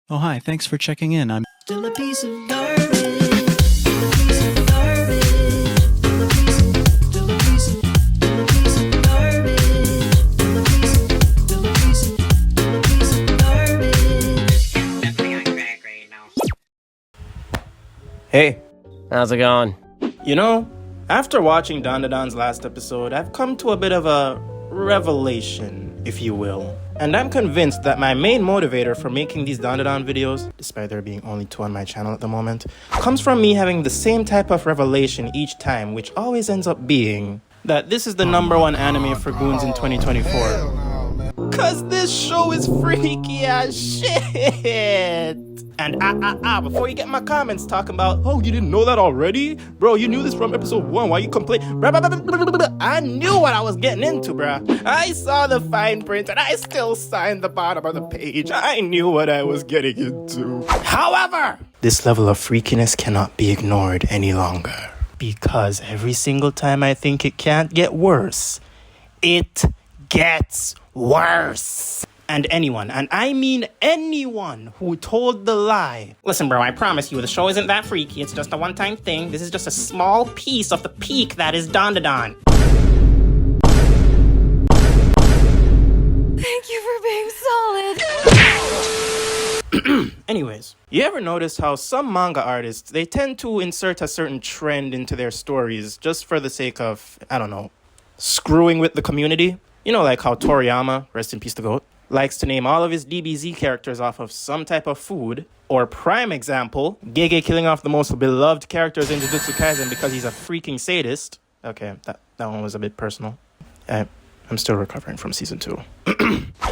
Oh, hi, thanks for checking in. I'm Still a piece of garbage. Still a piece of garbage. Still a piece of garbage. Still a piece of garbage. Hey, How's it going? you know, after watching Dandadan's last episode, I've come to a bit of a revelation, if you will. And I'm convinced that my main motivator for making these Dandadan videos, despite there being only 2 on my channel at the moment, comes from me having the same type of revelation each time, which always ends up being that this is the #1 anime for goons in 2024. Cause this show is freaky as shit! And before you get my comments talking about, oh, you didn't know that already? Bro, you knew this from episode 1, why you complain? I knew what I was getting into, bruh. I saw the fine print and I still signed the bottom of the page. I knew what I was getting into. However, this level of freakiness cannot be ignored any longer. Because every single time I think it can't get worse, it gets worse. And anyone, and I mean anyone, who told the lie. Listen, bro, I promise you, the show isn't that freaky. It's just a one-time thing. This is just a small piece of the peak that is Dandadan. Thank you for being solid. Anyways, you ever notice how some manga artists, they tend to insert a certain trend into their stories just for the sake of, I don't know, screwing with the community? You know, like how Toriyama, rest in peace the GOAT, likes to name all of his DBZ characters off of some type of food. Or prime example, Gege killing off the most beloved characters in Jujutsu Kaisen because he's a freaking sadist. Okay, that one was a bit personal. I'm still recovering from season 2.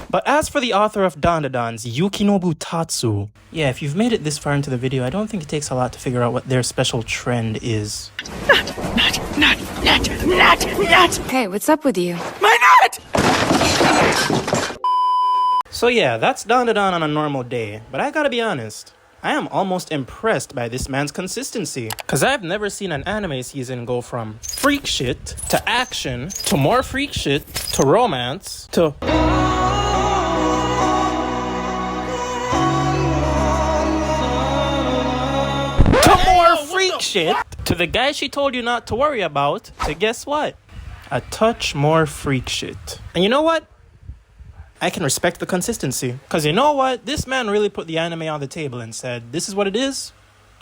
But as for the author of Dandadan's Yukinobu Tatsu, yeah, if you've made it this far into the video, I don't think it takes a lot to figure out what their special trend is. Nut. Hey, what's up with you? My nut! So yeah, that's Dandadan on a normal day, but I gotta be honest, I am almost impressed by this man's consistency. Cause I've never seen an anime season go from freak shit, to action, to more freak shit, to romance, to more freak shit, to the guy she told you not to worry about, to guess what? A touch more freak shit. And you know what? I can respect the consistency. Because you know what? This man really put the anime on the table and said, this is what it is,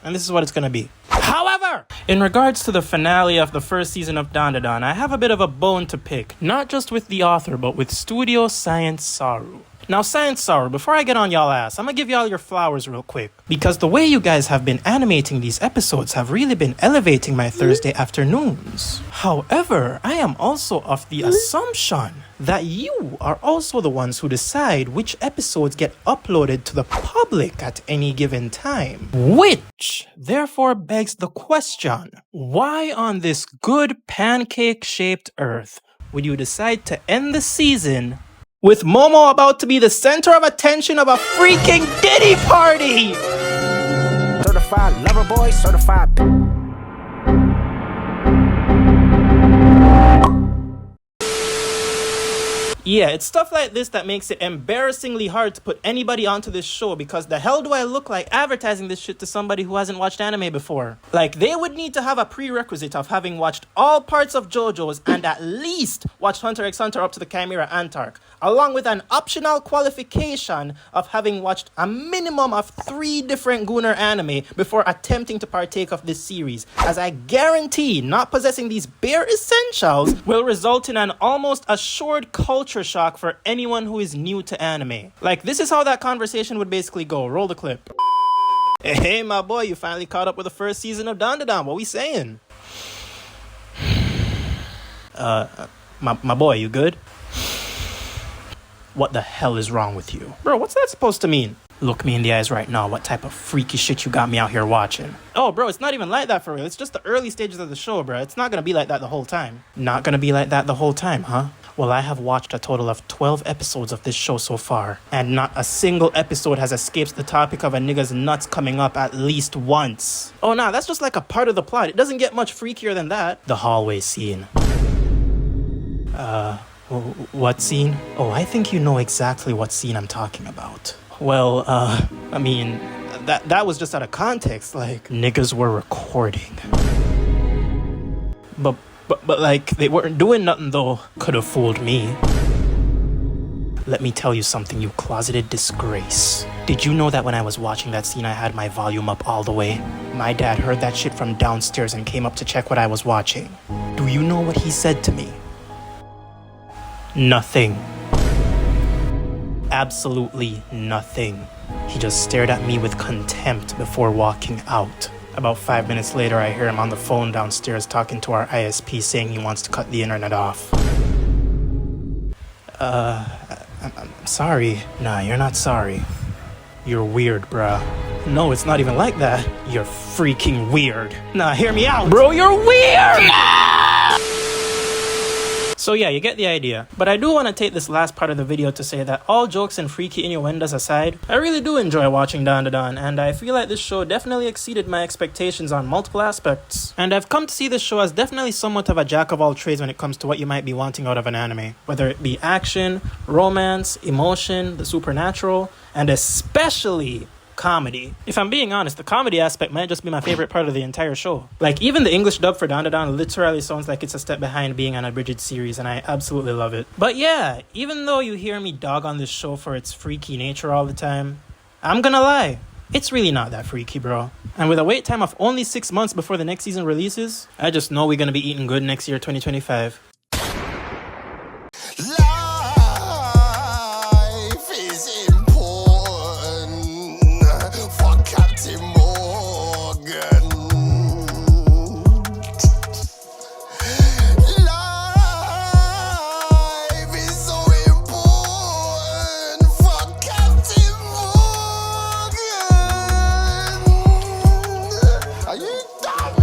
and this is what it's gonna be. However, in regards to the finale of the first season of Dandadan, I have a bit of a bone to pick. Not just with the author, but with Studio Science Saru. Now, Science Saru, before I get on y'all ass, I'm gonna give y'all your flowers real quick. Because the way you guys have been animating these episodes have really been elevating my Thursday afternoons. However, I am also of the assumption that you are also the ones who decide which episodes get uploaded to the public at any given time. Which, therefore, begs the question, why on this good pancake-shaped earth would you decide to end the season with Momo about to be the center of attention of a freaking Diddy party? Certified lover boy, certified. Yeah, it's stuff like this that makes it embarrassingly hard to put anybody onto this show, because the hell do I look like advertising this shit to somebody who hasn't watched anime before? Like, they would need to have a prerequisite of having watched all parts of JoJo's and at least watched Hunter x Hunter up to the Chimera Antark, along with an optional qualification of having watched a minimum of 3 different Gooner anime before attempting to partake of this series, as I guarantee not possessing these bare essentials will result in an almost assured culture shock for anyone who is new to anime. Like, this is how that conversation would basically go. Roll the clip. Hey, my boy, you finally caught up with the first season of Dandadan. What we saying? My boy, you good? What the hell is wrong with you? Bro, what's that supposed to mean? Look me in the eyes right now. What type of freaky shit you got me out here watching? Oh, bro, it's not even like that for real. It's just the early stages of the show, bro. It's not gonna be like that the whole time. Not gonna be like that the whole time, huh? Well, I have watched a total of 12 episodes of this show so far, and not a single episode has escaped the topic of a nigga's nuts coming up at least once. Oh, nah, that's just like a part of the plot. It doesn't get much freakier than that. The hallway scene. What scene? Oh, I think you know exactly what scene I'm talking about. Well, I mean, that was just out of context. Like, niggas were recording. But like, they weren't doing nothing though. Could have fooled me. Let me tell you something, you closeted disgrace. Did you know that when I was watching that scene, I had my volume up all the way? My dad heard that shit from downstairs and came up to check what I was watching. Do you know what he said to me? Nothing. Absolutely nothing. He just stared at me with contempt before walking out. About 5 minutes later, I hear him on the phone downstairs talking to our ISP saying he wants to cut the internet off. I'm sorry. Nah, you're not sorry. You're weird, bruh. No, it's not even like that. You're freaking weird. Nah, hear me out. Bro, you're weird! So yeah, you get the idea. But I do want to take this last part of the video to say that all jokes and freaky innuendos aside, I really do enjoy watching Dandadan, and I feel like this show definitely exceeded my expectations on multiple aspects. And I've come to see this show as definitely somewhat of a jack of all trades when it comes to what you might be wanting out of an anime. Whether it be action, romance, emotion, the supernatural, and especially comedy. If I'm being honest, the comedy aspect might just be my favorite part of the entire show. Like, even the English dub for Dandadan literally sounds like it's a step behind being an abridged series, and I absolutely love it. But yeah, even though you hear me dog on this show for its freaky nature all the time, I'm gonna lie, it's really not that freaky, bro. And with a wait time of only 6 months before the next season releases, I just know we're gonna be eating good next year, 2025. Life is important for Captain Morgan. Life is so important for Captain Morgan. Are you done?